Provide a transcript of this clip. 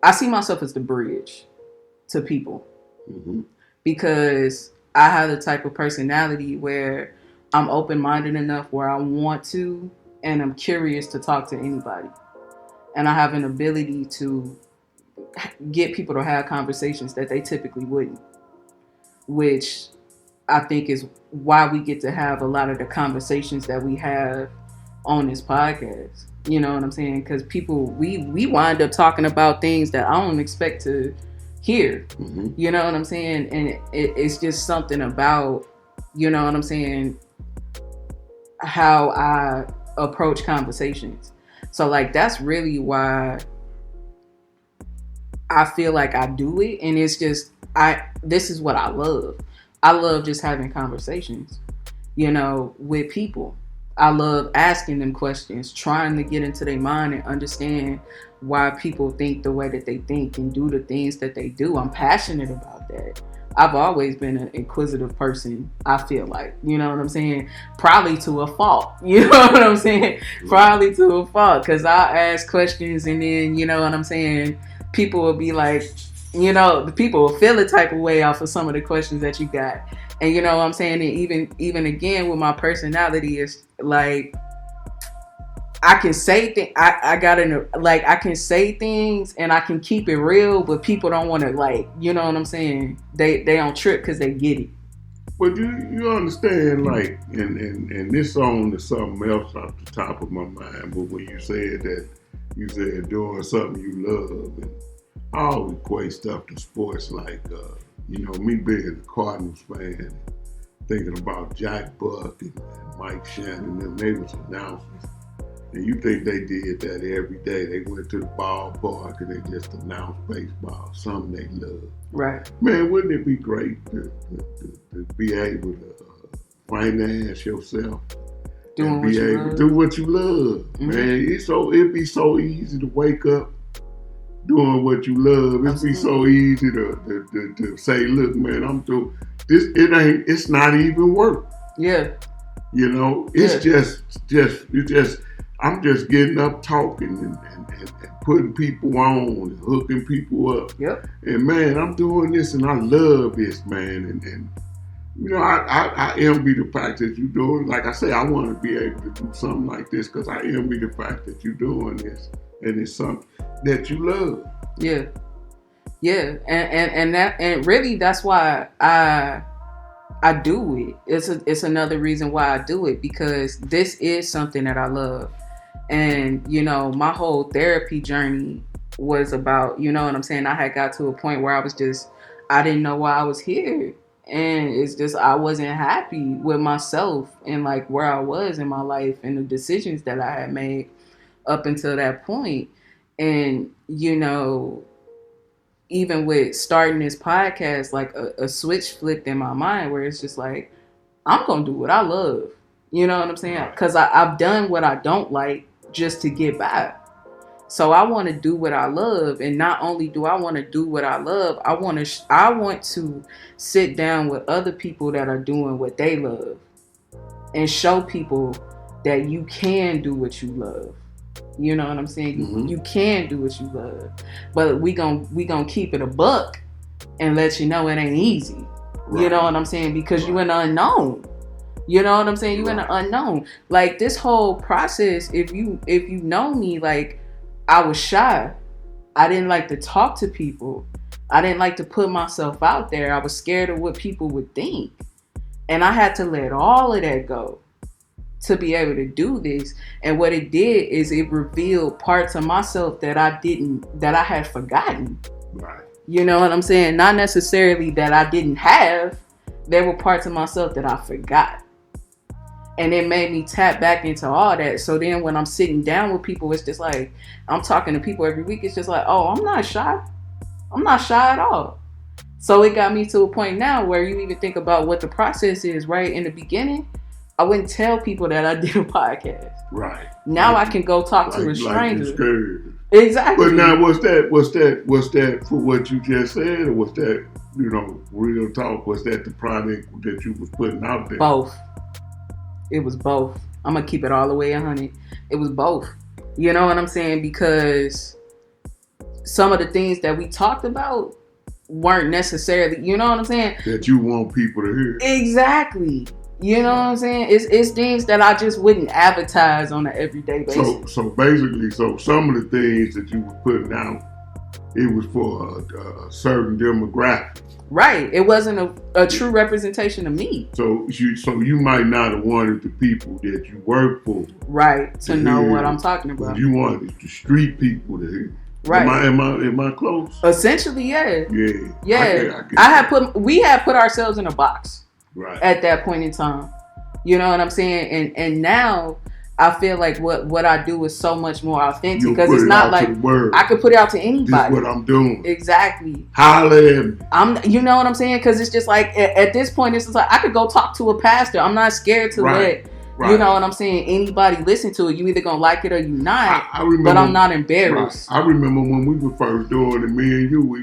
I see myself as the bridge to people Mm-hmm. because I have the type of personality where I'm open-minded enough where I want to and I'm curious to talk to anybody. And I have an ability to get people to have conversations that they typically wouldn't, which I think is why we get to have a lot of the conversations that we have on this podcast. You know what I'm saying? Because people, we wind up talking about things that I don't expect to hear. Mm-hmm. You know what I'm saying? And it's just something about, you know what I'm saying, how I approach conversations. So like that's really why I feel like I do it, and it's just this is what I love. I love just having conversations, you know, with people. I love asking them questions, trying to get into their mind and understand why people think the way that they think and do the things that they do. I'm passionate about that. I've always been an inquisitive person, I feel like. You know what I'm saying? Probably to a fault. You know what I'm saying? Probably to a fault. Because I ask questions and then, you know what I'm saying, people will be like, you know, the people will feel a type of way off of some of the questions that you got. And you know what I'm saying? And even again with my personality, is like I can say things. I got in like I can say things and I can keep it real, but people don't want to, like, you know what I'm saying? They don't trip because they get it. But you understand, like, and this song is something else off the top of my mind. But when you said that, you said doing something you love, and I always equate stuff to sports, like, you know, me being a Cardinals fan, thinking about Jack Buck and Mike Shannon, and they was announcers. And you think they did that every day. They went to the ballpark and they just announced baseball, something they love. Right. Man, wouldn't it be great to be able to finance yourself Doing and what be you able love. to do what you love? Mhm. Man, it'd be so easy to wake up doing what you love. It'd be so easy to say, look, man, I'm doing this. It's not even work. Yeah. You know, it's just I'm just getting up talking and putting people on and hooking people up. Yep. And man, I'm doing this and I love this, man. And you know, I envy the fact that you're doing. Like I say, I want to be able to do something like this because I envy the fact that you're doing this and it's something that you love. Yeah. Yeah. And really that's why I do it. It's another reason why I do it, because this is something that I love. And, you know, my whole therapy journey was about, you know what I'm saying, I had got to a point where I didn't know why I was here. And it's just, I wasn't happy with myself and like where I was in my life and the decisions that I had made up until that point. And, you know, even with starting this podcast, like a switch flipped in my mind where it's just like, I'm going to do what I love. You know what I'm saying? Because I've done what I don't like just to get by. So I want to do what I love. And not only do I want to do what I love, I want to sit down with other people that are doing what they love and show people that you can do what you love. You know what I'm saying? Mm-hmm. You can do what you love. But we gon' keep it a buck and let you know it ain't easy. Right. You know what I'm saying? Because you in the unknown. You know what I'm saying? You in the unknown. Like this whole process, if you know me, like I was shy. I didn't like to talk to people. I didn't like to put myself out there. I was scared of what people would think. And I had to let all of that go to be able to do this. And what it did is it revealed parts of myself that I had forgotten. Right. You know what I'm saying? Not necessarily that I didn't have. There were parts of myself that I forgot. And it made me tap back into all that. So then when I'm sitting down with people, it's just like, I'm talking to people every week. It's just like, oh, I'm not shy. I'm not shy at all. So it got me to a point now where you even think about what the process is, right? In the beginning, I wouldn't tell people that I did a podcast. Right. Now I can go talk to a stranger. Like scared. Exactly. But now what's that for what you just said, or was that, you know, real talk? Was that the product that you was putting out there? Both. It was both. I'm gonna keep it all the way 100. It was both. You know what I'm saying? Because some of the things that we talked about weren't necessarily, you know what I'm saying? That you want people to hear. Exactly. You know what I'm saying? It's things that I just wouldn't advertise on an everyday basis. So basically, some of the things that you were putting out, it was for a certain demographic. Right. It wasn't a true representation of me. So you might not have wanted the people that you work for, right, to know what I'm talking about. You wanted the street people to hear. Right. Am I close? Essentially, yeah. Yeah. Yeah. We had put ourselves in a box. Right. At that point in time. You know what I'm saying? And now I feel like what I do is so much more authentic because it's not like I could put it out to anybody. This is what I'm doing. Exactly. Holla at me. You know what I'm saying? Because it's just like at this point, it's just like I could go talk to a pastor. I'm not scared to let you know what I'm saying. Anybody listen to it. You either gonna like it or you not. I remember, but I'm not embarrassed. Right. I remember when we were first doing it. Me and you, we